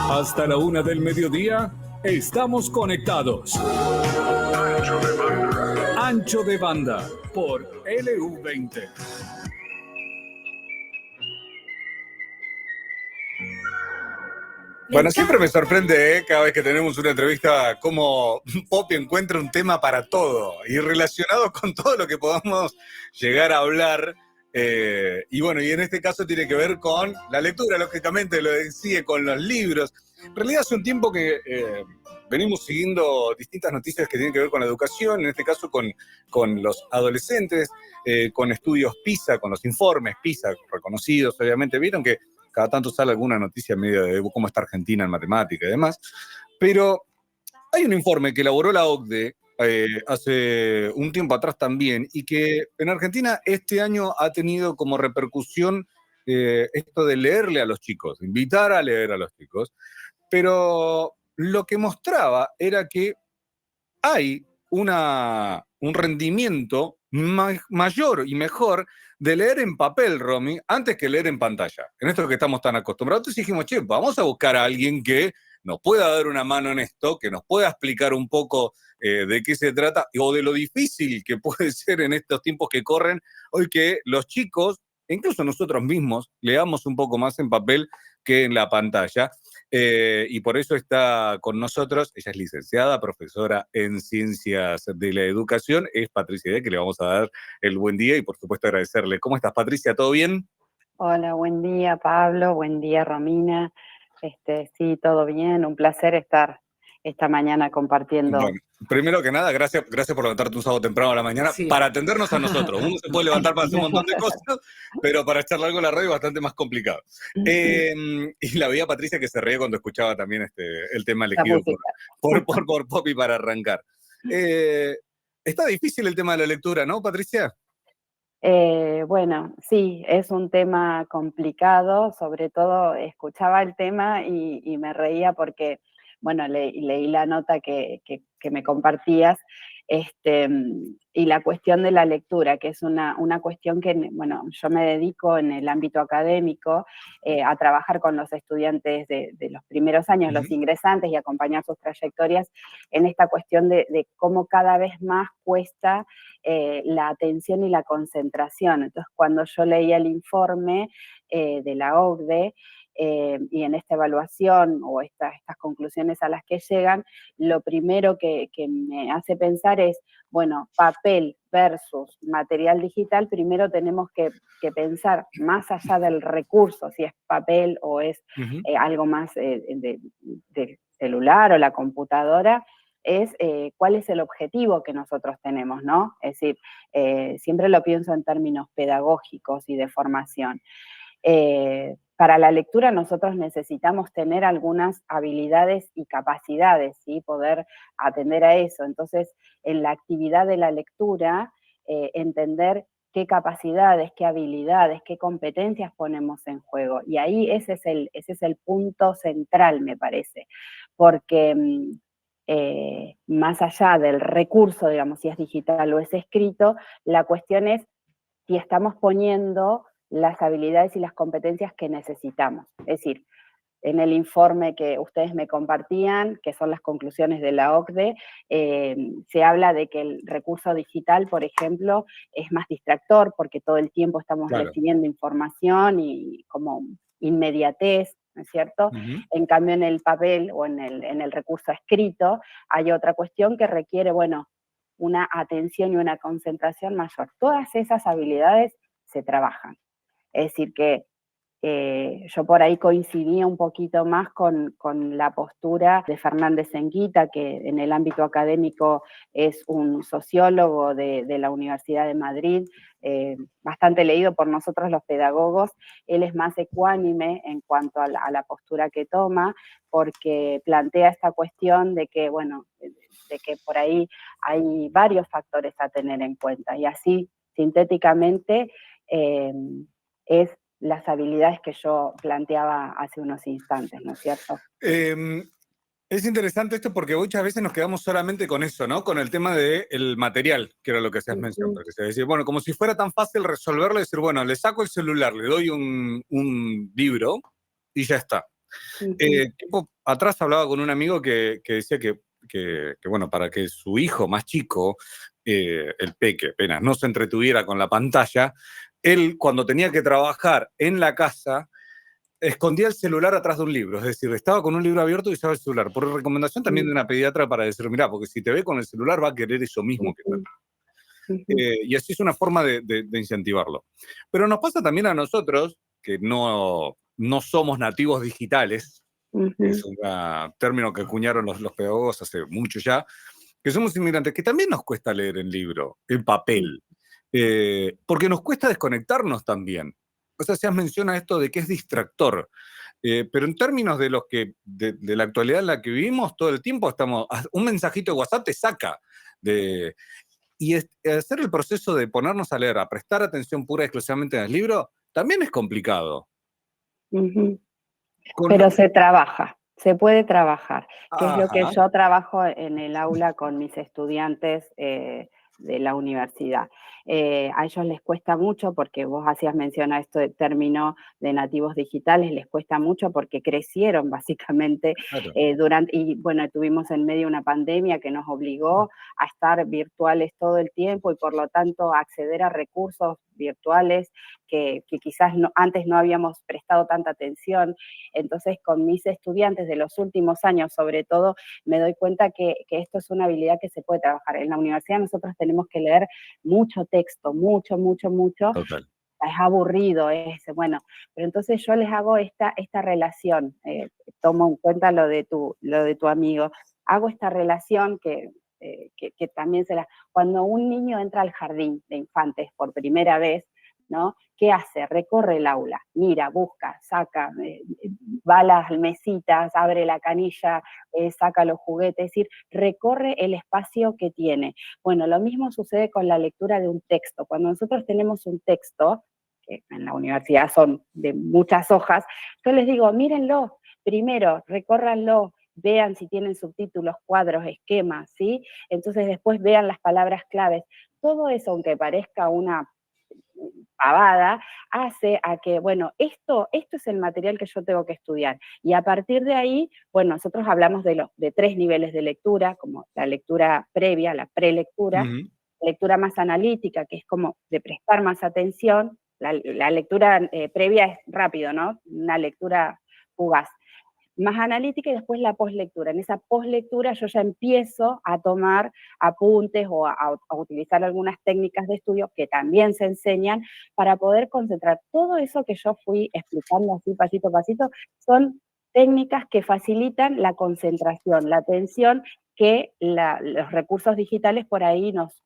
Hasta la 1 del mediodía, estamos conectados. Ancho de banda por LU20. Bueno, siempre me sorprende, cada vez que tenemos una entrevista, cómo Poppy encuentra un tema para todo y relacionado con todo lo que podamos llegar a hablar. Y bueno, y en este caso tiene que ver con la lectura, lógicamente, lo sigue con los libros. En realidad hace un tiempo que venimos siguiendo distintas noticias que tienen que ver con la educación, en este caso con los adolescentes, con estudios PISA, con los informes PISA reconocidos, obviamente. Vieron que cada tanto sale alguna noticia medio de cómo está Argentina en matemática y demás, pero hay un informe que elaboró la OCDE hace un tiempo atrás también, y que en Argentina este año ha tenido como repercusión esto de leerle a los chicos, invitar a leer a los chicos, pero lo que mostraba era que hay un rendimiento mayor y mejor de leer en papel, Romy, antes que leer en pantalla. En esto que estamos tan acostumbrados. Entonces dijimos, che, vamos a buscar a alguien que nos pueda dar una mano en esto, que nos pueda explicar un poco de qué se trata o de lo difícil que puede ser en estos tiempos que corren, hoy que los chicos, e incluso nosotros mismos, leamos un poco más en papel que en la pantalla. Y por eso está con nosotros, ella es licenciada, profesora en Ciencias de la Educación, es Patricia Idea, que le vamos a dar el buen día y por supuesto agradecerle. ¿Cómo estás, Patricia? ¿Todo bien? Hola, buen día, Pablo, buen día, Romina. Sí, todo bien, un placer estar esta mañana compartiendo. Bueno, primero que nada, gracias por levantarte un sábado temprano a la mañana, sí, para atendernos a nosotros. Uno se puede levantar para hacer un montón de cosas, pero para echarle algo a la radio es bastante más complicado. Y la veía Patricia que se reía cuando escuchaba también el tema elegido por Poppy para arrancar. Está difícil el tema de la lectura, ¿no, Patricia? Bueno, sí, es un tema complicado, sobre todo escuchaba el tema y me reía porque, bueno, leí la nota que me compartías, y la cuestión de la lectura, que es una cuestión que, bueno, yo me dedico en el ámbito académico a trabajar con los estudiantes de los primeros años, los ingresantes, y acompañar sus trayectorias en esta cuestión de cómo cada vez más cuesta la atención y la concentración. Entonces, cuando yo leía el informe de la OCDE, y en esta evaluación o estas conclusiones a las que llegan, lo primero que me hace pensar es, bueno, papel versus material digital. Primero tenemos que pensar más allá del recurso, si es papel o es algo más de celular o la computadora, es cuál es el objetivo que nosotros tenemos, ¿no? Es decir, siempre lo pienso en términos pedagógicos y de formación. Para la lectura nosotros necesitamos tener algunas habilidades y capacidades, ¿sí? Poder atender a eso. Entonces, en la actividad de la lectura, entender qué capacidades, qué habilidades, qué competencias ponemos en juego. Y ahí ese es el punto central, me parece, porque más allá del recurso, digamos, si es digital o es escrito, la cuestión es si estamos poniendo las habilidades y las competencias que necesitamos. Es decir, en el informe que ustedes me compartían, que son las conclusiones de la OCDE, se habla de que el recurso digital, por ejemplo, es más distractor porque todo el tiempo estamos recibiendo información y como inmediatez, ¿no es cierto? En cambio, en el papel o en el recurso escrito hay otra cuestión que requiere, bueno, una atención y una concentración mayor. Todas esas habilidades se trabajan. Es decir, que yo por ahí coincidía un poquito más con la postura de Fernández Enguita, que en el ámbito académico es un sociólogo de la Universidad de Madrid, bastante leído por nosotros los pedagogos. Él es más ecuánime en cuanto a la postura que toma, porque plantea esta cuestión de que, bueno, de que por ahí hay varios factores a tener en cuenta, y así, sintéticamente, es las habilidades que yo planteaba hace unos instantes, ¿no es cierto? Es interesante esto porque muchas veces nos quedamos solamente con eso, ¿no? Con el tema del material, que era lo que hacías mención. Porque se decía, bueno, como si fuera tan fácil resolverlo, decir, bueno, le saco el celular, le doy un libro y ya está. Tiempo atrás hablaba con un amigo que decía que, bueno, para que su hijo más chico, el peque apenas, no se entretuviera con la pantalla, él cuando tenía que trabajar en la casa, escondía el celular atrás de un libro, es decir, estaba con un libro abierto y usaba el celular, por recomendación también de una pediatra para decir, mirá, porque si te ve con el celular va a querer eso mismo que te y así es una forma de incentivarlo. Pero nos pasa también a nosotros, que no somos nativos digitales, es un término que acuñaron los pedagogos hace mucho ya, que somos inmigrantes, que también nos cuesta leer el libro, en papel, porque nos cuesta desconectarnos también. O sea, se menciona esto de que es distractor, pero en términos de de la actualidad en la que vivimos, todo el tiempo un mensajito de WhatsApp te saca de... Y hacer el proceso de ponernos a leer, a prestar atención pura y exclusivamente en el libro, también es complicado. Pero se trabaja, se puede trabajar, que es lo que Ajá. yo trabajo en el aula con mis estudiantes de la universidad. A ellos les cuesta mucho, porque vos hacías mención a esto de término de nativos digitales, les cuesta mucho porque crecieron básicamente Claro. y bueno, tuvimos en medio una pandemia que nos obligó a estar virtuales todo el tiempo y por lo tanto a acceder a recursos virtuales que quizás antes no habíamos prestado tanta atención. Entonces, con mis estudiantes de los últimos años, sobre todo, me doy cuenta que esto es una habilidad que se puede trabajar. En la universidad nosotros tenemos que leer mucho texto, mucho. Total. Es aburrido, bueno, pero entonces yo les hago esta relación, tomo en cuenta lo de tu amigo, hago esta relación que también cuando un niño entra al jardín de infantes por primera vez, ¿no? ¿Qué hace? Recorre el aula, mira, busca, saca, va a las mesitas, abre la canilla, saca los juguetes, es decir, recorre el espacio que tiene. Bueno, lo mismo sucede con la lectura de un texto. Cuando nosotros tenemos un texto, que en la universidad son de muchas hojas, yo les digo, mírenlo, primero, recórranlo, vean si tienen subtítulos, cuadros, esquemas, ¿sí? Entonces después vean las palabras claves. Todo eso, aunque parezca una pavada, hace a que, bueno, esto es el material que yo tengo que estudiar. Y a partir de ahí, bueno, nosotros hablamos de 3 niveles de lectura, como la lectura previa, la prelectura, lectura más analítica, que es como de prestar más atención. La lectura previa es rápido, ¿no? Una lectura fugaz. Más analítica y después la poslectura. En esa poslectura yo ya empiezo a tomar apuntes o a utilizar algunas técnicas de estudio que también se enseñan para poder concentrar. Todo eso que yo fui explicando así pasito a pasito son técnicas que facilitan la concentración, la atención que los recursos digitales por ahí nos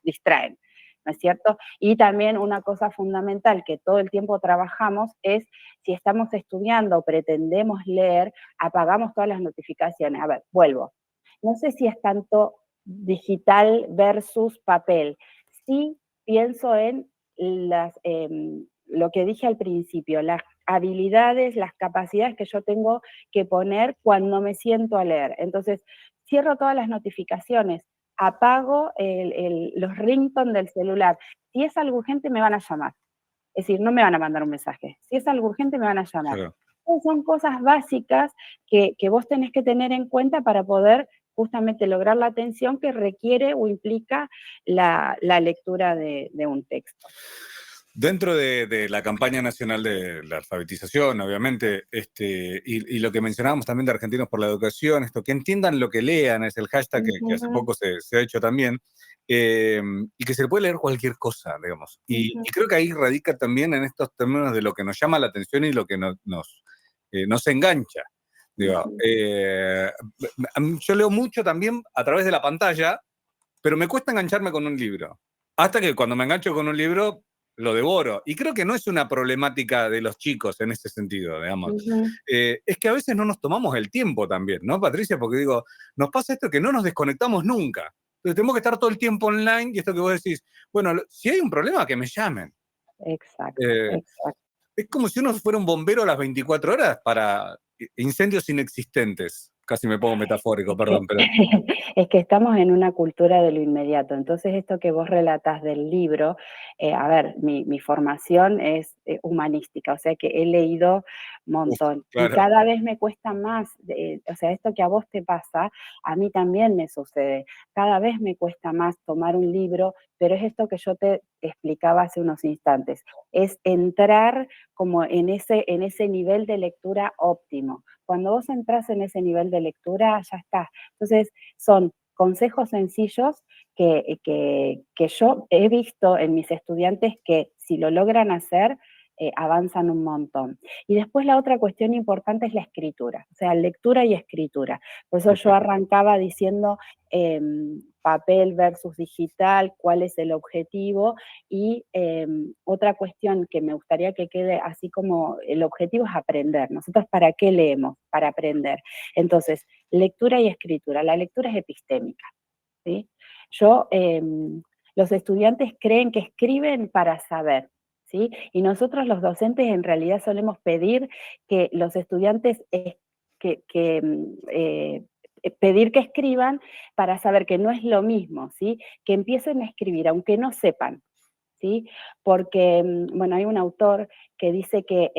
distraen, ¿no es cierto? Y también una cosa fundamental que todo el tiempo trabajamos es, si estamos estudiando o pretendemos leer, apagamos todas las notificaciones. A ver, vuelvo. No sé si es tanto digital versus papel. Sí pienso en lo que dije al principio, las habilidades, las capacidades que yo tengo que poner cuando me siento a leer. Entonces, cierro todas las notificaciones, apago los ringtones del celular. Si es algo urgente, me van a llamar. Es decir, no me van a mandar un mensaje. Si es algo urgente, me van a llamar. Claro. Son cosas básicas que vos tenés que tener en cuenta para poder justamente lograr la atención que requiere o implica la lectura de un texto. Dentro de la campaña nacional de la alfabetización, obviamente, y lo que mencionábamos también de Argentinos por la Educación, esto, que entiendan lo que lean, es el hashtag que hace poco se ha hecho también, y que se le puede leer cualquier cosa, digamos. Y creo que ahí radica también en estos términos de lo que nos llama la atención y lo que nos engancha. Digo, yo leo mucho también a través de la pantalla, pero me cuesta engancharme con un libro. Hasta que cuando me engancho con un libro, lo devoro. Y creo que no es una problemática de los chicos en ese sentido, digamos. Es que a veces no nos tomamos el tiempo también, ¿no, Patricia? Porque digo, nos pasa esto que no nos desconectamos nunca. Entonces tenemos que estar todo el tiempo online y esto que vos decís, bueno, si hay un problema, que me llamen. Exacto, exacto. Es como si uno fuera un bombero a las 24 horas para incendios inexistentes. casi me pongo metafórico, Es perdón, que, pero... es que estamos en una cultura de lo inmediato. Entonces, esto que vos relatás del libro, a ver, mi formación es humanística, o sea que he leído un Uf, montón. Y claro. cada vez me cuesta más, o sea, esto que a vos te pasa, a mí también me sucede. Cada vez me cuesta más tomar un libro, pero es esto que yo te explicaba hace unos instantes, es entrar como en ese nivel de lectura óptimo. Cuando vos entras en ese nivel de lectura, ya está. Entonces, son consejos sencillos que yo he visto en mis estudiantes que si lo logran hacer, avanzan un montón. Y después la otra cuestión importante es la escritura, o sea, lectura y escritura. Por eso Ok. yo arrancaba diciendo papel versus digital, cuál es el objetivo y otra cuestión que me gustaría que quede así como el objetivo es aprender. ¿Nosotros para qué leemos? Para aprender. Entonces, lectura y escritura. La lectura es epistémica, ¿sí? Yo, los estudiantes creen que escriben para saber, ¿sí? Y nosotros los docentes en realidad solemos pedir que los estudiantes pedir que escriban para saber que no es lo mismo, ¿sí? Que empiecen a escribir, aunque no sepan, ¿sí? Porque, bueno, hay un autor que dice que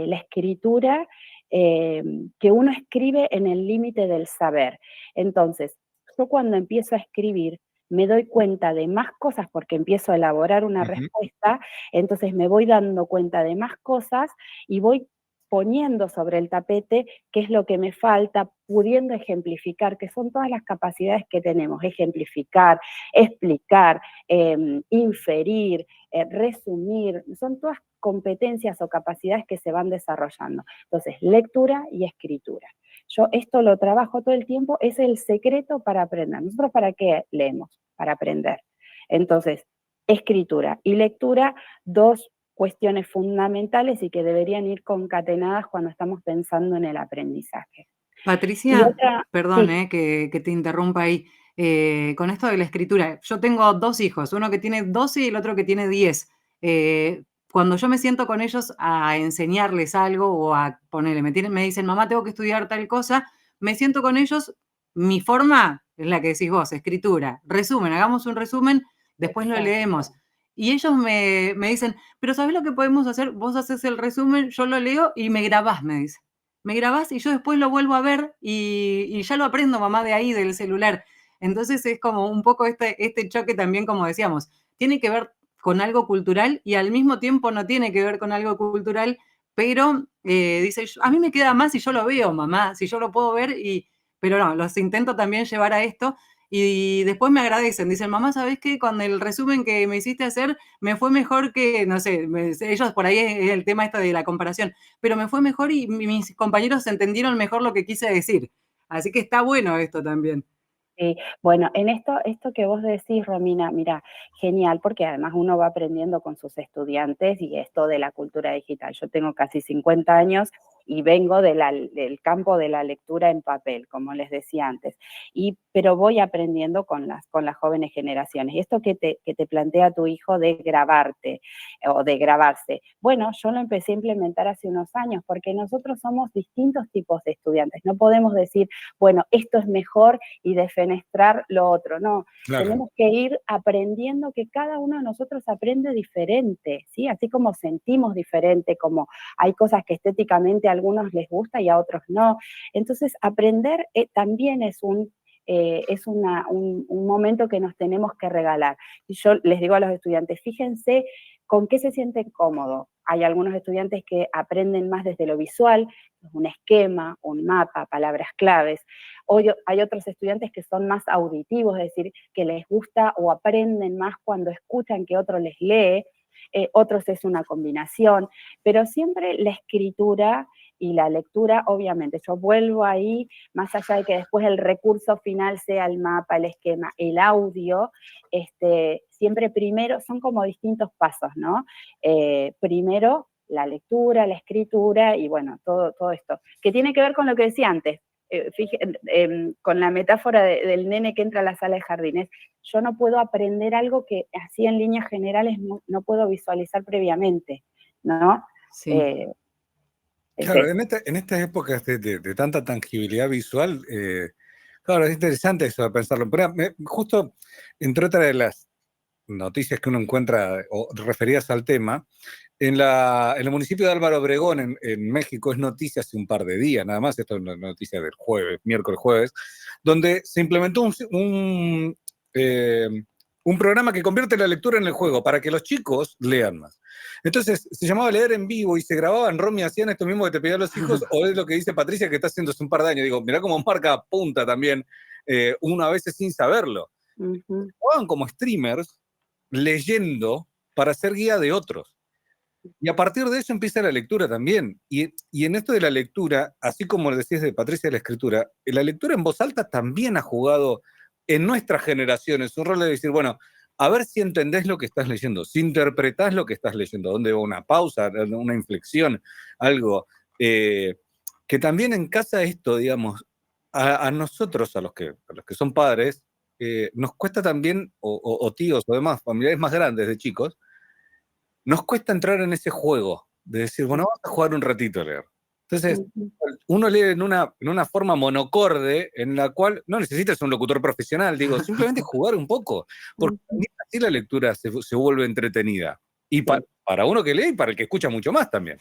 la escritura, que uno escribe en el límite del saber. Entonces, yo cuando empiezo a escribir, me doy cuenta de más cosas porque empiezo a elaborar una Ujú. respuesta, entonces me voy dando cuenta de más cosas y voy poniendo sobre el tapete qué es lo que me falta, pudiendo ejemplificar, que son todas las capacidades que tenemos, ejemplificar, explicar, inferir, resumir, son todas competencias o capacidades que se van desarrollando. Entonces, lectura y escritura. Yo esto lo trabajo todo el tiempo, es el secreto para aprender. ¿Nosotros para qué leemos? Para aprender. Entonces, escritura y lectura, dos cuestiones fundamentales y que deberían ir concatenadas cuando estamos pensando en el aprendizaje. Y Patricia, otra, perdón, sí, que te interrumpa ahí. Con esto de la escritura, yo tengo 2 hijos, uno que tiene 12 y el otro que tiene 10. Cuando yo me siento con ellos a enseñarles algo o a ponerle, me dicen, mamá, tengo que estudiar tal cosa, me siento con ellos, mi forma es la que decís vos, escritura, resumen, hagamos un resumen, después lo exacto. leemos. Y ellos me dicen, pero ¿sabés lo que podemos hacer? Vos haces el resumen, yo lo leo y me grabás, me dice. Me grabás y yo después lo vuelvo a ver y ya lo aprendo, mamá, de ahí, del celular. Entonces es como un poco este choque también, como decíamos, tiene que ver con algo cultural y al mismo tiempo no tiene que ver con algo cultural, pero dice, a mí me queda más si yo lo veo, mamá, si yo lo puedo ver, pero no, los intento también llevar a esto y después me agradecen, dicen, mamá, ¿sabés qué? Con el resumen que me hiciste hacer, me fue mejor que, no sé, ellos por ahí es el tema de la comparación, pero me fue mejor y mis compañeros entendieron mejor lo que quise decir. Así que está bueno esto también. Sí, bueno, en esto que vos decís, Romina, mira, genial, porque además uno va aprendiendo con sus estudiantes y esto de la cultura digital. Yo tengo casi 50 años y vengo del campo de la lectura en papel, como les decía antes, pero voy aprendiendo con las jóvenes generaciones. Y esto que te plantea tu hijo de grabarte o de grabarse, bueno, yo lo empecé a implementar hace unos años, porque nosotros somos distintos tipos de estudiantes. No podemos decir, bueno, esto es mejor y defenestrar lo otro. No, Claro. tenemos que ir aprendiendo que cada uno de nosotros aprende diferente, ¿sí? Así como sentimos diferente, como hay cosas que estéticamente a algunos les gusta y a otros no. Entonces, aprender también es un momento que nos tenemos que regalar. Y yo les digo a los estudiantes, fíjense con qué se sienten cómodos. Hay algunos estudiantes que aprenden más desde lo visual, un esquema, un mapa, palabras claves. Hoy hay otros estudiantes que son más auditivos, es decir, que les gusta o aprenden más cuando escuchan que otro les lee. Otros es una combinación, pero siempre la escritura y la lectura, obviamente, yo vuelvo ahí, más allá de que después el recurso final sea el mapa, el esquema, el audio, siempre primero, son como distintos pasos, ¿no? Primero la lectura, la escritura y bueno, todo esto, que tiene que ver con lo que decía antes, con la metáfora del nene que entra a la sala de jardines. Yo no puedo aprender algo que así en líneas generales no puedo visualizar previamente, ¿no? Sí. Eh, Es Claro, eso. en estas épocas de tanta tangibilidad visual, claro, es interesante eso de pensarlo. Pero justo entre otras de las noticias que uno encuentra o referidas al tema, en el municipio de Álvaro Obregón, en México, es noticia hace un par de días, nada más, esto es una noticia del jueves, miércoles, jueves, donde se implementó eh, un programa que convierte la lectura en el juego para que los chicos lean más. Entonces, se llamaba Leer en Vivo y se grababan, Romy, hacían esto mismo que te pedían los hijos, o es lo que dice Patricia que está haciendo hace un par de años. Digo, mirá cómo marca punta también, uno a veces sin saberlo. Ujú. Juegan como streamers leyendo para ser guía de otros. Y a partir de eso empieza la lectura también. Y en esto de la lectura, así como decías de Patricia de la escritura, la lectura en voz alta también ha jugado en nuestras generaciones un rol de decir, bueno, a ver si entendés lo que estás leyendo, si interpretás lo que estás leyendo, dónde va una pausa, una inflexión, algo. Que también en casa esto, digamos, a nosotros, a los que son padres, nos cuesta también, o tíos o demás, familiares más grandes de chicos, nos cuesta entrar en ese juego de decir, bueno, vamos a jugar un ratito a leer. Entonces, Ujú. uno lee en una forma monocorde en la cual no necesitas un locutor profesional, digo, simplemente jugar un poco, porque Ujú. así la lectura se vuelve entretenida. Y Sí. para uno que lee y para el que escucha mucho más también.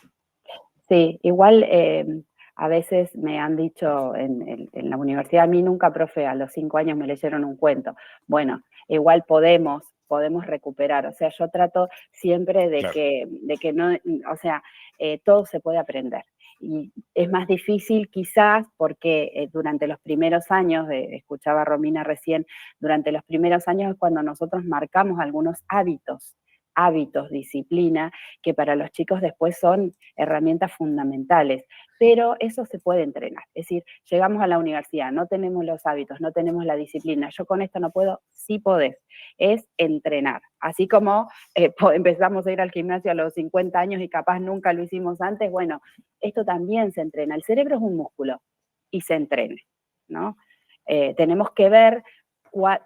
Sí, igual a veces me han dicho en la universidad, a mí nunca, profe, a los 5 años me leyeron un cuento. Bueno, igual podemos recuperar. O sea, yo trato siempre Claro. de que no, o sea, todo se puede aprender. Y es más difícil quizás porque durante los primeros años, escuchaba a Romina recién, durante los primeros años es cuando nosotros marcamos algunos hábitos, disciplina, que para los chicos después son herramientas fundamentales, pero eso se puede entrenar. Es decir, llegamos a la universidad, no tenemos los hábitos, no tenemos la disciplina, yo con esto no puedo, sí podés, es entrenar. Así como empezamos a ir al gimnasio a los 50 años y capaz nunca lo hicimos antes, bueno, esto también se entrena. El cerebro es un músculo y se entrena, ¿no? Tenemos que ver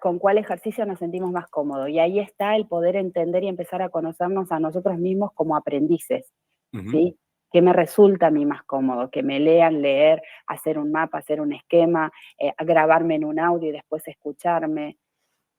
con cuál ejercicio nos sentimos más cómodos. Y ahí está el poder entender y empezar a conocernos a nosotros mismos como aprendices, Ujú. ¿sí? ¿Qué me resulta a mí más cómodo? Que me lean, leer, hacer un mapa, hacer un esquema, grabarme en un audio y después escucharme.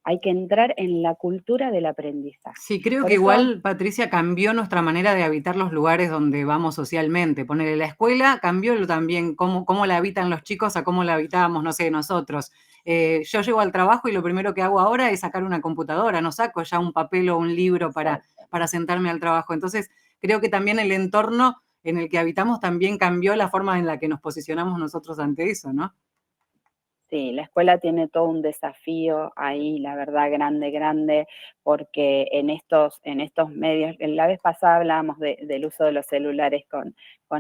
Hay que entrar en la cultura del aprendizaje. Sí, creo Por que eso, igual, Patricia, cambió nuestra manera de habitar los lugares donde vamos socialmente. Ponerle la escuela cambió también cómo la habitan los chicos a cómo la habitábamos, no sé, nosotros. Yo llego al trabajo y lo primero que hago ahora es sacar una computadora, no saco ya un papel o un libro para sentarme al trabajo. Entonces, creo que también el entorno en el que habitamos también cambió la forma en la que nos posicionamos nosotros ante eso, ¿no? sí, la escuela tiene todo un desafío ahí, la verdad, grande, grande, porque en estos medios, la vez pasada hablábamos del uso de los celulares con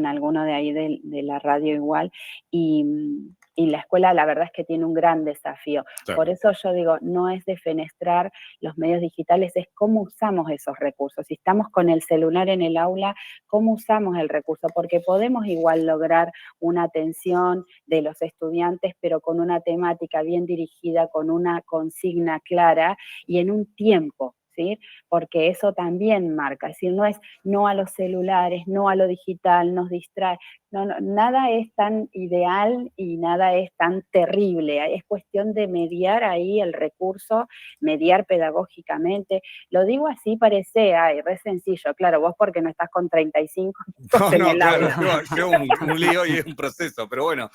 alguno de ahí de la radio igual, y la escuela la verdad es que tiene un gran desafío. Claro. Por eso yo digo, no es defenestrar los medios digitales, es cómo usamos esos recursos. Si estamos con el celular en el aula, cómo usamos el recurso, porque podemos igual lograr una atención de los estudiantes, pero con una temática bien dirigida, con una consigna clara y en un tiempo, ¿sí? Porque eso también marca, es decir, no es no a los celulares, no a lo digital, nos distrae, no, no, nada es tan ideal y nada es tan terrible, es cuestión de mediar ahí el recurso, mediar pedagógicamente, lo digo así parece, ay, re sencillo, claro, vos porque no estás con 35 No, en no, el claro, aula. lleva un lío y es un proceso, pero bueno,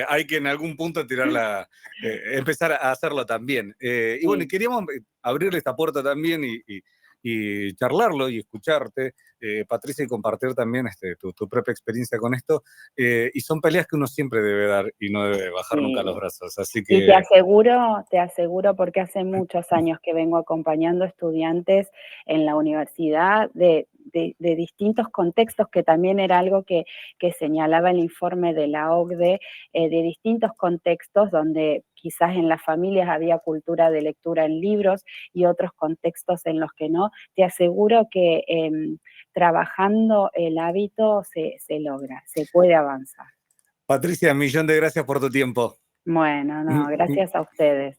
hay que en algún punto empezar a hacerlo también. Y bueno, y Sí. queríamos abrirle esta puerta también y charlarlo y escucharte, Patricia, y compartir también tu propia experiencia con esto. Y son peleas que uno siempre debe dar y no debe bajar nunca los Sí. brazos. Así Y que, te aseguro, porque hace muchos años que vengo acompañando estudiantes en la universidad de distintos contextos, que también era algo que señalaba el informe de la OCDE, de distintos contextos donde quizás en las familias había cultura de lectura en libros y otros contextos en los que no. Te aseguro que trabajando el hábito se logra, se puede avanzar. Patricia, millón de gracias por tu tiempo. Bueno, no, gracias a ustedes.